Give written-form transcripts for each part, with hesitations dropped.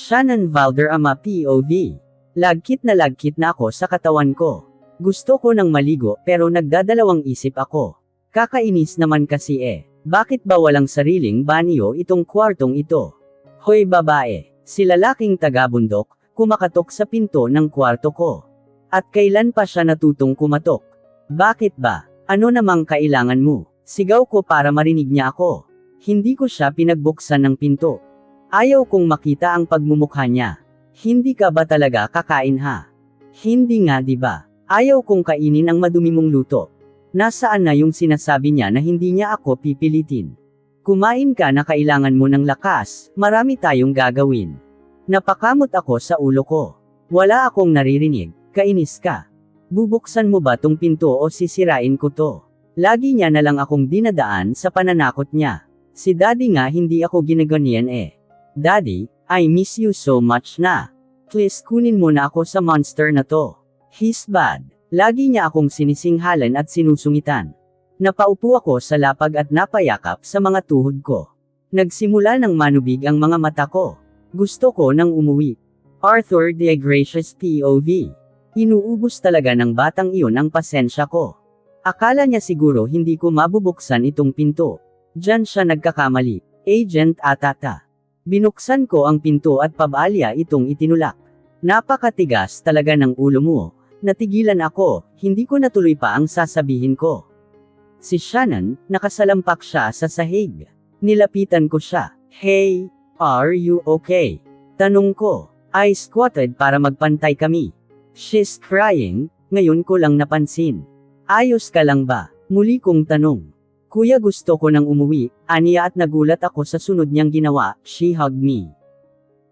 Shannon Valderrama POV. Lagkit na ako sa katawan ko. Gusto ko nang maligo pero nagdadalawang isip ako. Kakainis naman kasi Bakit ba walang sariling banyo itong kwartong ito? Hoy babae, si lalaking taga-bundok, kumakatok sa pinto ng kwarto ko. At kailan pa siya natutong kumatok? Bakit ba? Ano namang kailangan mo? Sigaw ko para marinig niya ako. Hindi ko siya pinagbuksan ng pinto. Ayaw kong makita ang pagmumukha niya. Hindi ka ba talaga kakain ha? Hindi nga di ba? Ayaw kong kainin ang madumi mong luto. Nasaan na yung sinasabi niya na hindi niya ako pipilitin? Kumain ka na kailangan mo ng lakas, marami tayong gagawin. Napakamot ako sa ulo ko. Wala akong naririnig, kainis ka. Bubuksan mo ba tong pinto o sisirain ko to? Lagi niya na lang akong dinadaan sa pananakot niya. Si Daddy nga hindi ako ginaganyan Daddy, I miss you so much na. Please kunin mo na ako sa monster na to. He's bad. Lagi niya akong sinisinghalan at sinusungitan. Napaupo ako sa lapag at napayakap sa mga tuhod ko. Nagsimula ng manubig ang mga mata ko. Gusto ko nang umuwi. Arthur De Gracious POV. Inuubos talaga ng batang iyon ang pasensya ko. Akala niya siguro hindi ko mabubuksan itong pinto. Diyan siya nagkakamali. Agent Atata. Binuksan ko ang pinto at pabalya itong itinulak. Napakatigas talaga ng ulo mo. Natigilan ako, hindi ko natuloy pa ang sasabihin ko. Si Shannon, nakasalampak siya sa sahig. Nilapitan ko siya. Hey, are you okay? Tanong ko. I squatted para magpantay kami. She's crying, ngayon ko lang napansin. Ayos ka lang ba? Muli kong tanong. Kuya gusto ko nang umuwi, aniya at nagulat ako sa sunod niyang ginawa, she hugged me.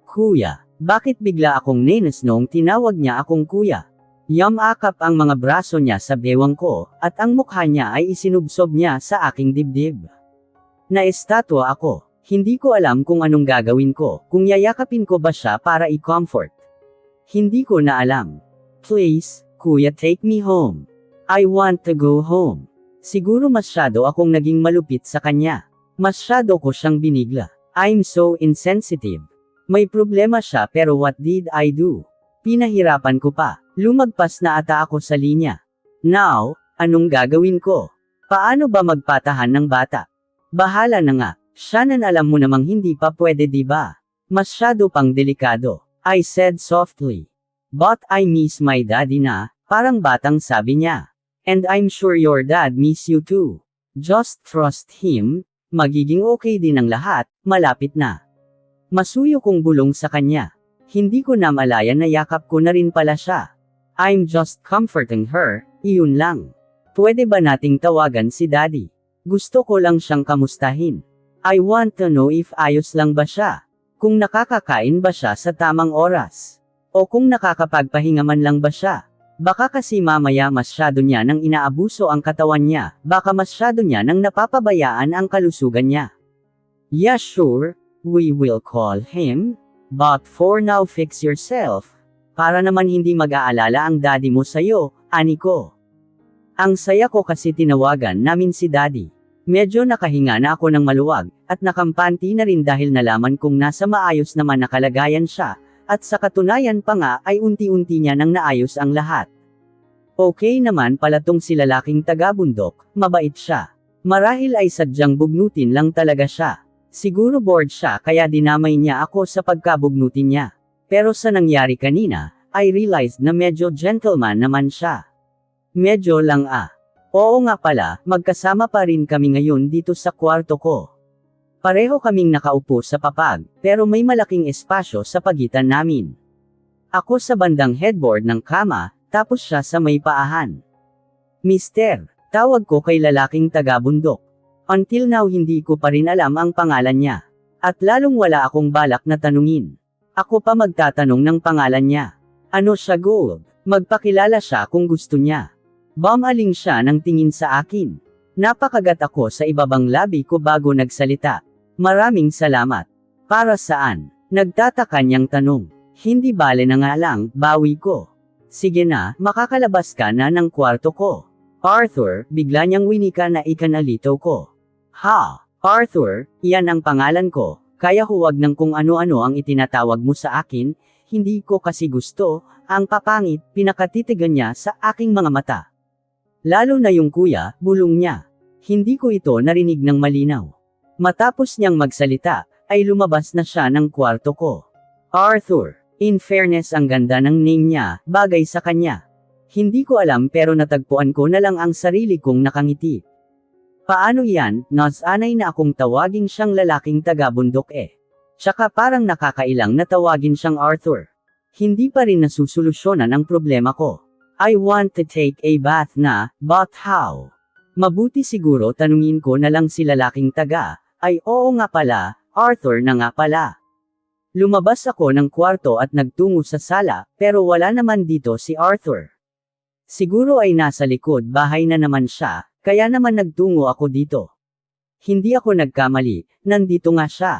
Kuya, bakit bigla akong nenes noong tinawag niya akong kuya? Yamakap ang mga braso niya sa bewang ko, at ang mukha niya ay isinubsob niya sa aking dibdib. Naestatwa ako. Hindi ko alam kung anong gagawin ko, kung yayakapin ko ba siya para i-comfort. Hindi ko na alam. Please, kuya take me home. I want to go home. Siguro masyado akong naging malupit sa kanya. Masyado ko siyang binigla. I'm so insensitive. May problema siya pero what did I do? Pinahirapan ko pa. Lumagpas na ata ako sa linya. Now, anong gagawin ko? Paano ba magpatahan ng bata? Bahala na nga. Shannon alam mo namang hindi pa pwede diba? Masyado pang delikado. I said softly. But I miss my daddy na, parang batang sabi niya. And I'm sure your dad miss you too. Just trust him, magiging okay din ang lahat, malapit na. Masuyo kong bulong sa kanya. Hindi ko na malaya na yakap ko na rin pala siya. I'm just comforting her, iyon lang. Pwede ba nating tawagan si daddy? Gusto ko lang siyang kamustahin. I want to know if ayos lang ba siya. Kung nakakakain ba siya sa tamang oras. O kung nakakapagpahinga man lang ba siya. Baka kasi mamaya masyado niya nang inaabuso ang katawan niya, baka masyado niya nang napapabayaan ang kalusugan niya. Yeah sure, we will call him. But for now fix yourself. Para naman hindi mag-aalala ang daddy mo sa'yo, ani ko. Ang saya ko kasi tinawagan namin si daddy. Medyo nakahinga na ako ng maluwag, at nakampanti na rin dahil nalaman kong nasa maayos naman na kalagayan siya, at sa katunayan pa nga ay unti-unti niya nang naayos ang lahat. Okay naman pala tong si lalaking taga-bundok, mabait siya. Marahil ay sadyang bugnutin lang talaga siya. Siguro bored siya kaya dinamay niya ako sa pagkabugnutin niya. Pero sa nangyari kanina, I realized na medyo gentleman naman siya. Medyo lang Oo nga pala, magkasama pa rin kami ngayon dito sa kwarto ko. Pareho kaming nakaupo sa papag, pero may malaking espasyo sa pagitan namin. Ako sa bandang headboard ng kama, tapos siya sa may paahan. Mister, tawag ko kay lalaking taga-bundok. Until now hindi ko pa rin alam ang pangalan niya. At lalong wala akong balak na tanungin. Ako pa magtatanong ng pangalan niya. Ano siya gold? Magpakilala siya kung gusto niya. Bumaling siya ng tingin sa akin. Napakagat ako sa ibabang labi ko bago nagsalita. Maraming salamat. Para saan? Nagtataka niyang tanong. Hindi bale na nga lang, bawi ko. Sige na, makakalabas ka na ng kwarto ko. Arthur, bigla niyang winika na ikanalito ko. Ha? Arthur, iyan ang pangalan ko. Kaya huwag ng kung ano-ano ang itinatawag mo sa akin, hindi ko kasi gusto, ang papangit, pinakatitigan niya sa aking mga mata. Lalo na yung kuya, bulong niya. Hindi ko ito narinig ng malinaw. Matapos niyang magsalita, ay lumabas na siya ng kwarto ko. Arthur. In fairness ang ganda ng name niya, bagay sa kanya. Hindi ko alam pero natagpuan ko na lang ang sarili kong nakangiti. Paano yan, nasanay na akong tawagin siyang lalaking taga-bundok eh. Tsaka parang nakakailang na tawagin siyang Arthur. Hindi pa rin nasusolusyonan ang problema ko. I want to take a bath na, but how? Mabuti siguro tanungin ko na lang si lalaking taga, ay oo nga pala, Arthur na nga pala. Lumabas ako ng kwarto at nagtungo sa sala, pero wala naman dito si Arthur. Siguro ay nasa likod bahay na naman siya, kaya naman nagtungo ako dito. Hindi ako nagkamali, nandito nga siya.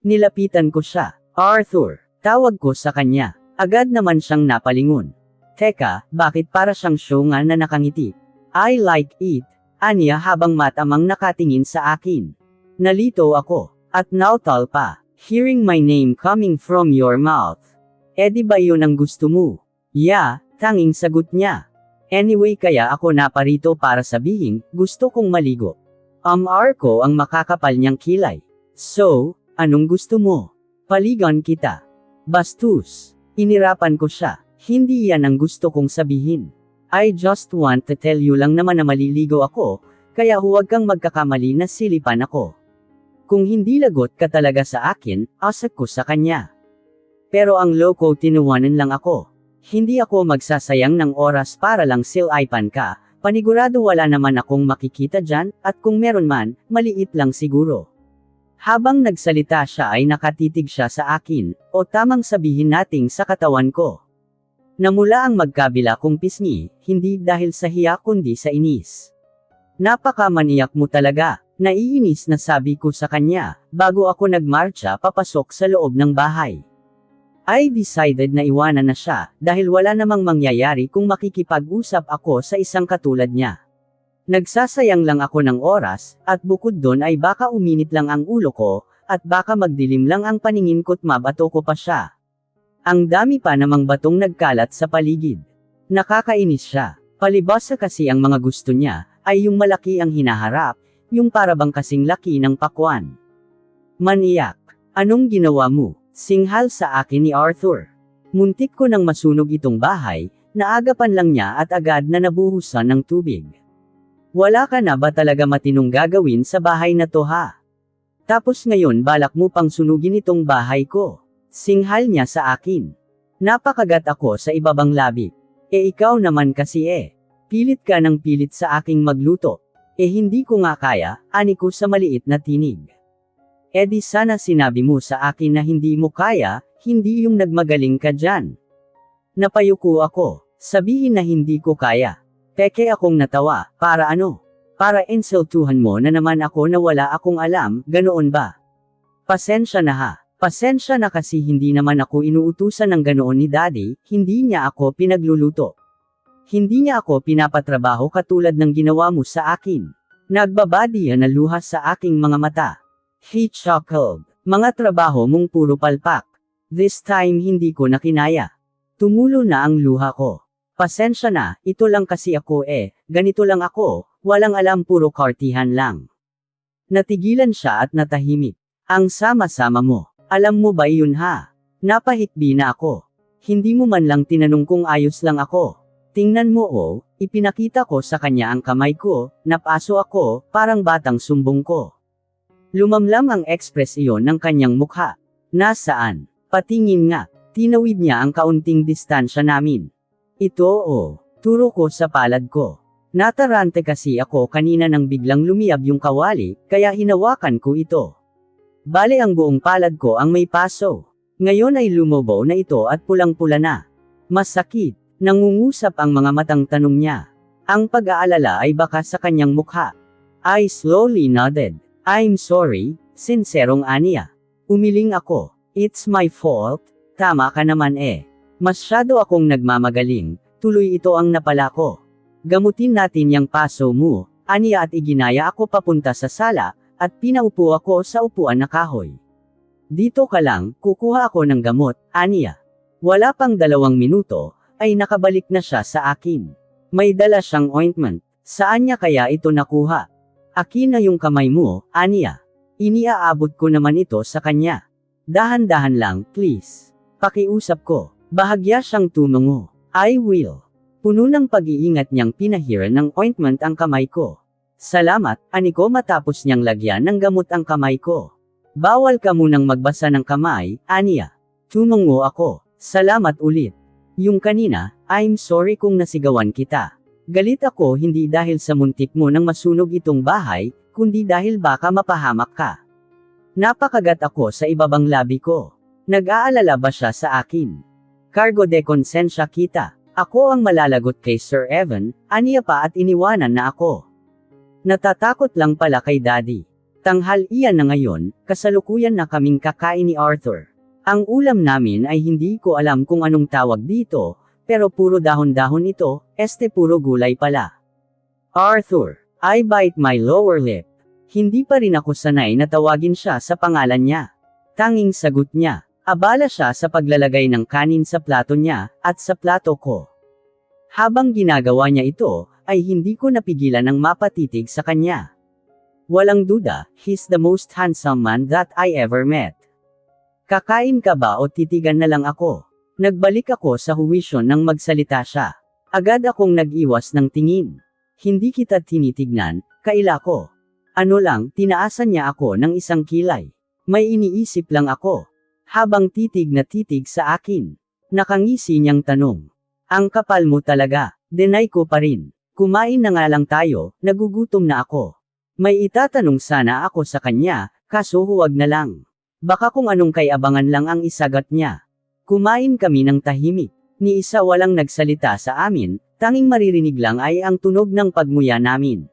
Nilapitan ko siya. Arthur, tawag ko sa kanya. Agad naman siyang napalingon. Teka, bakit para siyang syungan na nakangiti? I like it, aniya habang matamang nakatingin sa akin. Nalito ako, at nautal pa. Hearing my name coming from your mouth. Eh di ba yun ang gusto mo? Yeah, tanging sagot niya. Anyway kaya ako naparito para sabihin, gusto kong maligo. Arko ang makakapal niyang kilay. So, anong gusto mo? Paligan kita. Bastos. Inirapan ko siya. Hindi yan ang gusto kong sabihin. I just want to tell you lang naman na maliligo ako, kaya huwag kang magkakamali na silipan ako. Kung hindi lagot ka talaga sa akin, asak ko sa kanya. Pero ang loko tinuwanan lang ako. Hindi ako magsasayang ng oras para lang silipan ka, panigurado wala naman akong makikita dyan, at kung meron man, maliit lang siguro. Habang nagsalita siya ay nakatitig siya sa akin, o tamang sabihin nating sa katawan ko. Namula ang magkabila kong pisngi, hindi dahil sa hiya kundi sa inis. Napakamaniyak mo talaga. Naiinis na sabi ko sa kanya, bago ako nagmarcha papasok sa loob ng bahay. I decided na iwanan na siya, dahil wala namang mangyayari kung makikipag-usap ako sa isang katulad niya. Nagsasayang lang ako ng oras, at bukod doon ay baka uminit lang ang ulo ko, at baka magdilim lang ang paningin ko't mabato ko pa siya. Ang dami pa namang batong nagkalat sa paligid. Nakakainis siya. Palibhasa kasi ang mga gusto niya, ay yung malaki ang hinaharap, yung parabang kasing laki ng pakwan. Maniyak, anong ginawa mo? Singhal sa akin ni Arthur. Muntik ko nang masunog itong bahay, naagapan lang niya at agad na nabuhusan ng tubig. Wala ka na ba talaga matinong gagawin sa bahay na to ha? Tapos ngayon balak mo pang sunugin itong bahay ko. Singhal niya sa akin. Napakagat ako sa ibabang labi. Ikaw naman kasi pilit ka ng pilit sa aking magluto. Hindi ko nga kaya, ani ko sa maliit na tinig. Di sana sinabi mo sa akin na hindi mo kaya, hindi yung nagmagaling ka dyan. Napayuko ako, sabihin na hindi ko kaya. Peke akong natawa, para ano? Para insultuhan mo na naman ako na wala akong alam, ganoon ba? Pasensya na ha, pasensya na kasi hindi naman ako inuutusan ng ganoon ni Daddy, hindi niya ako pinagluluto. Hindi niya ako pinapatrabaho katulad ng ginawa mo sa akin. Nagbabadiya na luha sa aking mga mata. He chuckled. Mga trabaho mong puro palpak. This time hindi ko na kinaya. Tumulo na ang luha ko. Pasensya na, ito lang kasi ako ganito lang ako, walang alam puro kartihan lang. Natigilan siya at natahimik. Ang sama-sama mo. Alam mo ba yun ha? Napahikbi na ako. Hindi mo man lang tinanong kung ayos lang ako. Tingnan mo ipinakita ko sa kanya ang kamay ko, napaso ako, parang batang sumbong ko. Lumamlam ang ekspresyon ng kanyang mukha. Nasaan? Patingin nga, tinawid niya ang kaunting distansya namin. Ito turo ko sa palad ko. Natarante kasi ako kanina nang biglang lumiyab yung kawali, kaya hinawakan ko ito. Bale ang buong palad ko ang may paso. Ngayon ay lumobo na ito at pulang-pula na. Masakit. Nangungusap ang mga matang tanong niya. Ang pag-aalala ay baka sa kanyang mukha. I slowly nodded. I'm sorry, sinserong aniya. Umiling ako. It's my fault. Tama ka naman Masyado akong nagmamagaling, tuloy ito ang napala ko. Gamutin natin yang paso mo, aniya at iginaya ako papunta sa sala, at pinaupo ako sa upuan na kahoy. Dito ka lang, kukuha ako ng gamot, aniya. Wala pang 2 minuto, ay nakabalik na siya sa akin. May dala siyang ointment. Saan niya kaya ito nakuha? Akin na yung kamay mo, aniya. Iniaabot ko naman ito sa kanya. Dahan-dahan lang, please. Pakiusap ko. Bahagya siyang tumungo. I will. Puno ng pag-iingat niyang pinahira ng ointment ang kamay ko. Salamat, aniko matapos niyang lagyan ng gamot ang kamay ko. Bawal ka munang magbasa ng kamay, aniya. Tumungo ako. Salamat ulit. Yung kanina, I'm sorry kung nasigawan kita. Galit ako hindi dahil sa muntik mo nang masunog itong bahay, kundi dahil baka mapahamak ka. Napakagat ako sa ibabang labi ko. Nag-aalala ba siya sa akin? Cargo de konsensya kita. Ako ang malalagot kay Sir Evan, aniya pa at iniwanan na ako. Natatakot lang pala kay Daddy. Tanghal iyan na ngayon, kasalukuyan na kaming kakain ni Arthur. Ang ulam namin ay hindi ko alam kung anong tawag dito, pero puro dahon-dahon ito, puro gulay pala. Arthur, I bite my lower lip. Hindi pa rin ako sanay na tawagin siya sa pangalan niya. Tanging sagot niya. Abala siya sa paglalagay ng kanin sa plato niya, at sa plato ko. Habang ginagawa niya ito, ay hindi ko napigilan ng mapatitig sa kanya. Walang duda, he's the most handsome man that I ever met. Kakain ka ba o titigan na lang ako? Nagbalik ako sa huwisyon nang magsalita siya. Agad akong nag-iwas ng tingin. Hindi kita tinitignan, kaila ko. Ano lang, tinaasan niya ako ng isang kilay. May iniisip lang ako. Habang titig na titig sa akin. Nakangisi niyang tanong. Ang kapal mo talaga. Deny ko pa rin. Kumain na nga lang tayo, nagugutom na ako. May itatanong sana ako sa kanya, kaso huwag na lang. Baka kung anong kay-abangan lang ang isagat niya. Kumain kami ng tahimik. Ni isa walang nagsalita sa amin, tanging maririnig lang ay ang tunog ng pagmuya namin.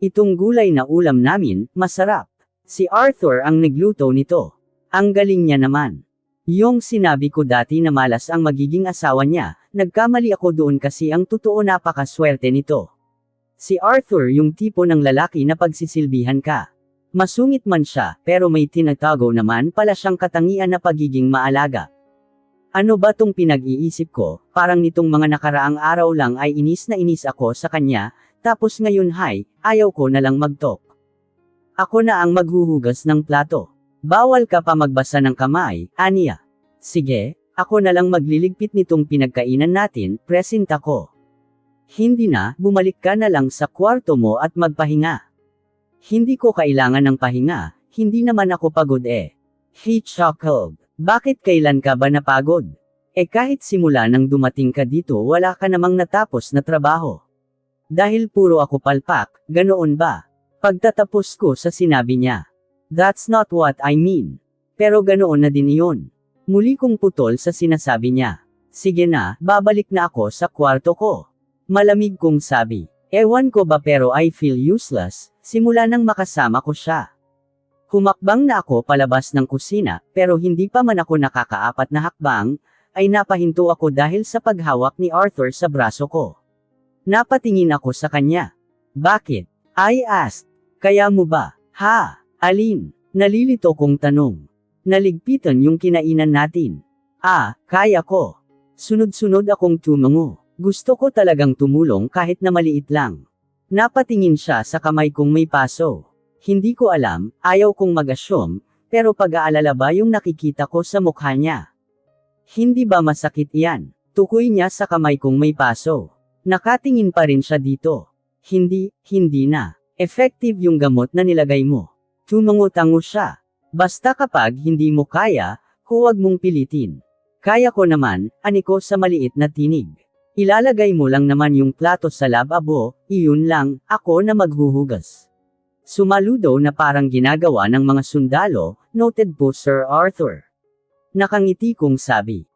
Itong gulay na ulam namin, masarap. Si Arthur ang nagluto nito. Ang galing niya naman. Yung sinabi ko dati na malas ang magiging asawa niya, nagkamali ako doon kasi ang totoo napakaswerte nito. Si Arthur yung tipo ng lalaki na pagsisilbihan ka. Masungit man siya, pero may tinatago naman pala siyang katangian na pagiging maalaga. Ano ba tong pinag-iisip ko, parang nitong mga nakaraang araw lang ay inis na inis ako sa kanya, tapos ngayon ayaw ko na lang mag-talk. Ako na ang maghuhugas ng plato. Bawal ka pa magbasa ng kamay, aniya. Sige, ako na lang magliligpit nitong pinagkainan natin, present ako. Hindi na, bumalik ka na lang sa kwarto mo at magpahinga. Hindi ko kailangan ng pahinga, hindi naman ako pagod eh. He chuckled. Bakit kailan ka ba napagod? Kahit simula nang dumating ka dito wala ka namang natapos na trabaho. Dahil puro ako palpak, ganoon ba? Pagtatapos ko sa sinabi niya. That's not what I mean. Pero ganoon na din iyon. Muli kong putol sa sinasabi niya. Sige na, babalik na ako sa kwarto ko. Malamig kong sabi. Ewan ko ba pero I feel useless, simula nang makasama ko siya. Humakbang na ako palabas ng kusina, pero hindi pa man ako nakakaapat na hakbang, ay napahinto ako dahil sa paghawak ni Arthur sa braso ko. Napatingin ako sa kanya. Bakit? I asked. Kaya mo ba? Ha? Alin? Nalilito kong tanong. Naligpitan yung kinainan natin. Kaya ko. Sunod-sunod akong tumango. Gusto ko talagang tumulong kahit na maliit lang. Napatingin siya sa kamay kong may paso. Hindi ko alam, ayaw kong mag-assume, pero pag-aalala ba yung nakikita ko sa mukha niya? Hindi ba masakit iyan? Tukoy niya sa kamay kong may paso. Nakatingin pa rin siya dito. Hindi na. Effective yung gamot na nilagay mo. Tumango-tango siya. Basta kapag hindi mo kaya, huwag mong pilitin. Kaya ko naman, aniko sa maliit na tinig. Ilalagay mo lang naman yung plato sa lababo, iyon lang, ako na maghuhugas. Sumaludo na parang ginagawa ng mga sundalo, noted po Sir Arthur. Nakangiti kong sabi,